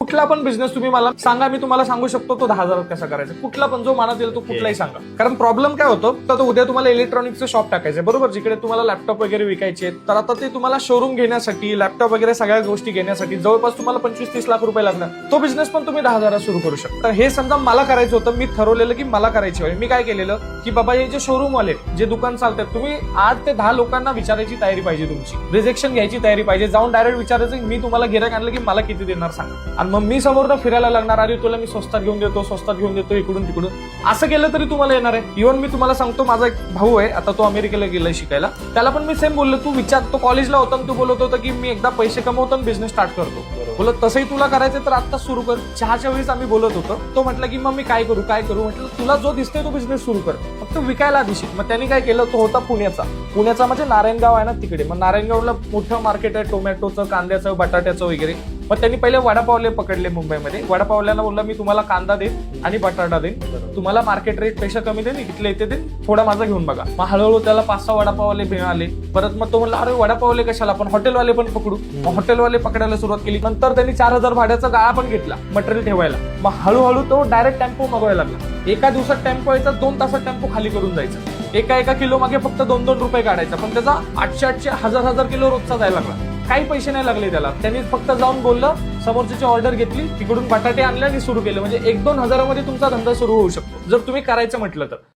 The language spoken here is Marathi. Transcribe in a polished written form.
कुठला पण बिझनेस तुम्ही मला सांगा, मी तुम्हाला सांगू शकतो तो 10,000 कसा करायचा. कुठला पण जो मनात येईल तो कुठलाही सांगा. कारण प्रॉब्लेम काय होतो, तर उद्या तुम्हाला इलेक्ट्रॉनिक्सचं शॉप टाकायचं बरोबर, जिकडे तुम्हाला लॅपटॉप वगैरे विकायचे. तर आता ते तुम्हाला शोरूम घेण्यासाठी, लॅपटॉप वगैरे सगळ्या गोष्टी घेण्यासाठी जवळपास तुम्हाला 25-30 लाख रुपये लागणार. तो बिझनेस पण तुम्ही 10,000 सुरू करू शकता. तर हे समजा मला करायचं होतं, मी ठरवलेलं की मला करायची. मी काय केलेलं की बाबा हे जे शोरूम वाले जे दुकान चालतात, तुम्ही 8 ते 10 लोकांना विचारायची तयारी पाहिजे, तुमची रिजेक्शन घ्यायची तयारी पाहिजे. जाऊन डायरेक्ट विचारायचं मी तुम्हाला गिरायक आणलं की मला किती देणार सांगा. आणि मग मी समोर फिरायला लागणार, अरे तुला मी स्वस्तात घेऊन देतो, स्वस्तात घेऊन देतो, इकडून तिकडून. असं केलं तरी तुम्हाला येणार आहे. इव्हन मी तुम्हाला सांगतो, माझा एक भाऊ आहे, आता तो अमेरिकेला गेलाय शिकायला. त्याला पण मी सेम बोललो, तू विचार, तो कॉलेजला होता तू बोलत होता की मी एकदा पैसे कमवतो आणि बिझनेस स्टार्ट करतो. बोलत तसंही तुला करायचं तर आत्ताच सुरू कर. चहाच्या वेळेस आम्ही बोलत होतो. तो म्हटलं की मग मी काय करू. म्हटलं तुला जो दिसतोय तो बिझनेस सुरू कर, फक्त विकायला आधी शिक. मग त्यांनी काय केलं, तो होता पुण्याचा म्हणजे नारायणगाव आहे ना तिकडे. मग नारायणगावला मोठं मार्केट आहे टोमॅटोचं, कांद्याचं, बटाट्याचं वगैरे. मग त्यांनी पहिले वडापावले पकडले मुंबईमध्ये. वडापावल्याला बोलला मी तुम्हाला कांदा देईन आणि बटाटा देईन, तुम्हाला मार्केट रेट पेक्षा कमी देईन, इथले इथे देईन, थोडा माझा घेऊन बघा. मग हळूहळू त्याला 5-6 वडापावले मिळाले. परत मग तो म्हणला अरे वडापावले कशाला, आपण हॉटेलवाले पण पकडू. मग हॉटेलवाले पकडायला सुरुवात केली. नंतर त्यांनी 4,000 भाड्याचा गाळा पण घेतला मटेरियल ठेवायला. मग हळूहळू तो डायरेक्ट टेम्पो मागवायला लागला. एका दिवसात टेम्पो यायचा, 2 तासात टेम्पो खाली करून जायचा. एका किलो मागे फक्त 2-2 रुपये काढायचा. पण त्याचा 800-800, 1000 किलो रोजचा जायला लागला. काही पैसे नाही लागले त्याला. त्यांनी फक्त जाऊन बोललं, समोरची ऑर्डर घेतली, तिकडून बटाटे आणले आणि सुरू केलं. म्हणजे 1-2 हजारामध्ये तुमचा धंदा सुरू होऊ शकतो, जर तुम्ही करायचं म्हटलं तर.